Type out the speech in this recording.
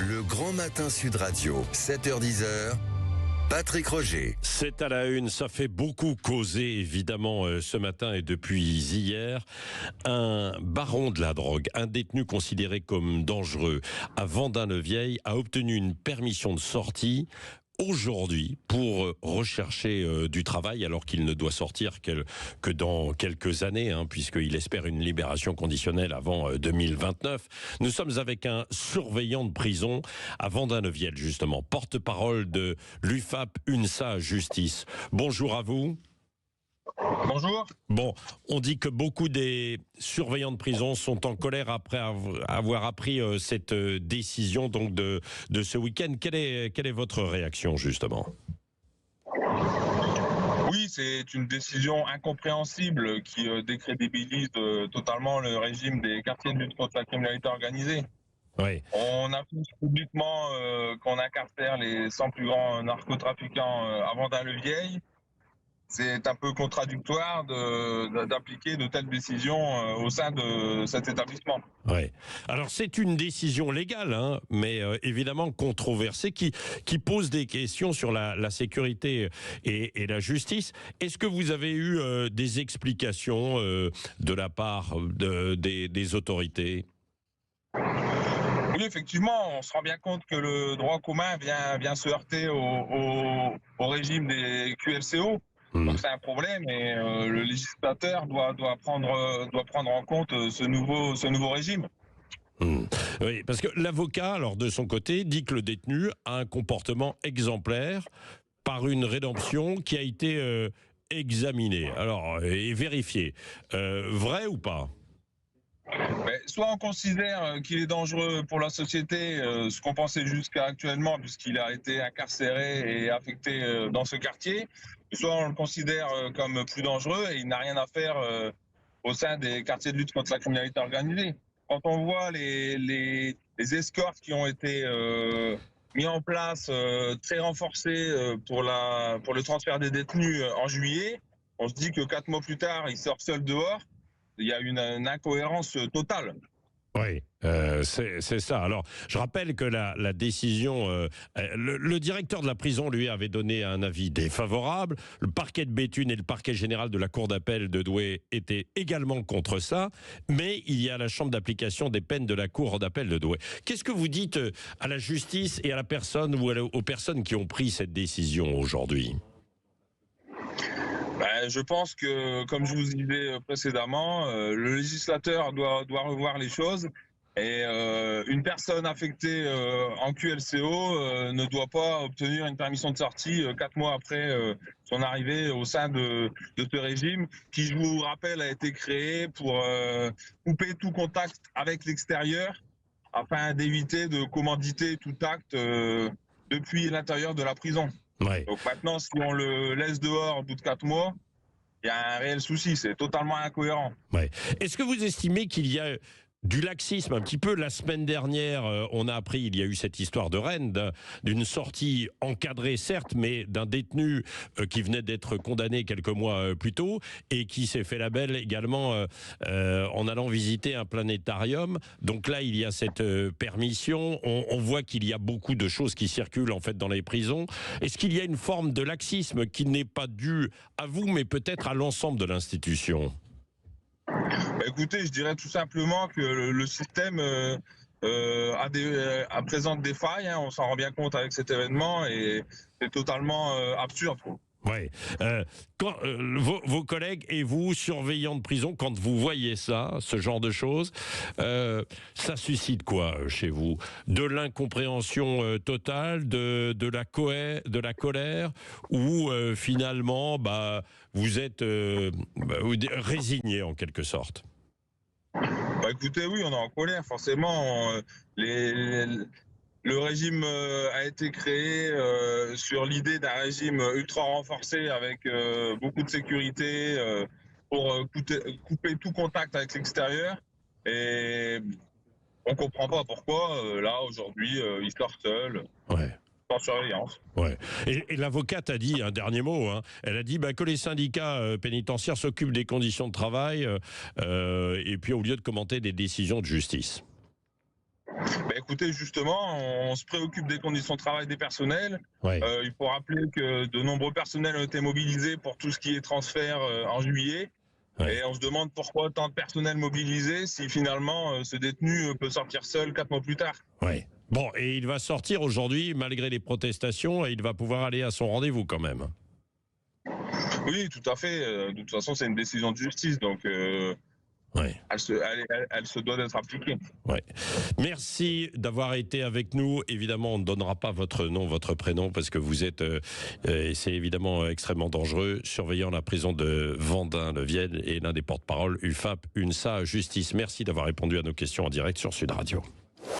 Le Grand Matin Sud Radio, 7h-10h, Patrick Roger. C'est à la une, ça fait beaucoup causer évidemment ce matin et depuis hier. Un baron de la drogue, un détenu considéré comme dangereux à Vendin-le-Vieil a obtenu une permission de sortie aujourd'hui pour rechercher du travail alors qu'il ne doit sortir que dans quelques années, puisqu'il espère une libération conditionnelle avant 2029. Nous sommes avec un surveillant de prison à Vendin-le-Vieil, justement, porte-parole de l'UFAP UNSA Justice. Bonjour à vous. Bonjour. Bon, on dit que beaucoup des surveillants de prison sont en colère après avoir appris cette décision donc de ce week-end. Quelle est votre réaction justement ? Oui, c'est une décision incompréhensible qui décrédibilise totalement le régime des quartiers de lutte contre la criminalité organisée. Oui. On affiche publiquement qu'on incarcère les 100 plus grands narcotrafiquants à Vendin-le-Vieil. C'est un peu contradictoire d'appliquer de telles décisions au sein de cet établissement. Ouais. Alors c'est une décision légale, mais évidemment controversée, qui pose des questions sur la sécurité et la justice. Est-ce que vous avez eu des explications de la part des autorités ? Oui, effectivement, on se rend bien compte que le droit commun vient se heurter au régime des QLCO. Donc c'est un problème et le législateur doit prendre en compte ce nouveau régime. Oui, parce que l'avocat, alors de son côté, dit que le détenu a un comportement exemplaire par une rédemption qui a été examinée, et vérifiée. Vrai ou pas ? Soit on considère qu'il est dangereux pour la société, ce qu'on pensait jusqu'à actuellement, puisqu'il a été incarcéré et affecté dans ce quartier, soit on le considère comme plus dangereux et il n'a rien à faire au sein des quartiers de lutte contre la criminalité organisée. Quand on voit les escortes qui ont été mis en place, très renforcées pour le transfert des détenus en juillet, on se dit que 4 mois plus tard, il sort seul dehors. Il y a une incohérence totale. Oui, c'est ça. Alors, je rappelle que la décision, le directeur de la prison, lui, avait donné un avis défavorable. Le parquet de Béthune et le parquet général de la cour d'appel de Douai étaient également contre ça. Mais il y a la chambre d'application des peines de la cour d'appel de Douai. Qu'est-ce que vous dites à la justice et à la personne ou aux personnes qui ont pris cette décision aujourd'hui ? Je pense que, comme je vous disais précédemment, le législateur doit revoir les choses et une personne affectée en QLCO ne doit pas obtenir une permission de sortie 4 mois après son arrivée au sein de ce régime qui, je vous rappelle, a été créé pour couper tout contact avec l'extérieur afin d'éviter de commanditer tout acte depuis l'intérieur de la prison. Ouais. Donc maintenant, si on le laisse dehors au bout de 4 mois, il y a un réel souci, c'est totalement incohérent. Ouais. Est-ce que vous estimez qu'il y a du laxisme un petit peu? La semaine dernière, on a appris, il y a eu cette histoire de Rennes, d'une sortie encadrée certes, mais d'un détenu qui venait d'être condamné quelques mois plus tôt et qui s'est fait la belle également en allant visiter un planétarium. Donc là, il y a cette permission. On voit qu'il y a beaucoup de choses qui circulent en fait dans les prisons. Est-ce qu'il y a une forme de laxisme qui n'est pas due à vous, mais peut-être à l'ensemble de l'institution ? Écoutez, je dirais tout simplement que le système présente des failles, on s'en rend bien compte avec cet événement et c'est totalement absurde. Oui. Vos collègues et vous, surveillants de prison, quand vous voyez ça, ce genre de choses, ça suscite quoi chez vous? De l'incompréhension totale, de la colère, ou finalement, vous êtes résigné en quelque sorte? Écoutez, oui, on est en colère, forcément. Le régime a été créé sur l'idée d'un régime ultra renforcé avec beaucoup de sécurité pour couper tout contact avec l'extérieur. Et on comprend pas pourquoi, là, aujourd'hui, il sort seul. Ouais. Sans surveillance. Ouais. Et l'avocate a dit un dernier mot. Elle a dit que les syndicats pénitentiaires s'occupent des conditions de travail et puis au lieu de commenter des décisions de justice. Écoutez, justement, on se préoccupe des conditions de travail des personnels. Ouais. Il faut rappeler que de nombreux personnels ont été mobilisés pour tout ce qui est transfert en juillet. Ouais. Et on se demande pourquoi tant de personnel mobilisé si finalement ce détenu peut sortir seul 4 mois plus tard. Ouais. Bon, et il va sortir aujourd'hui, malgré les protestations, et il va pouvoir aller à son rendez-vous quand même. Oui, tout à fait. De toute façon, c'est une décision de justice, donc Ouais. elle se doit d'être appliquée. Ouais. Merci d'avoir été avec nous. Évidemment, on ne donnera pas votre nom, votre prénom, parce que vous êtes, c'est évidemment extrêmement dangereux, surveillant la prison de Vendin-le-Viel et l'un des porte-parole UFAP, UNSA Justice. Merci d'avoir répondu à nos questions en direct sur Sud Radio.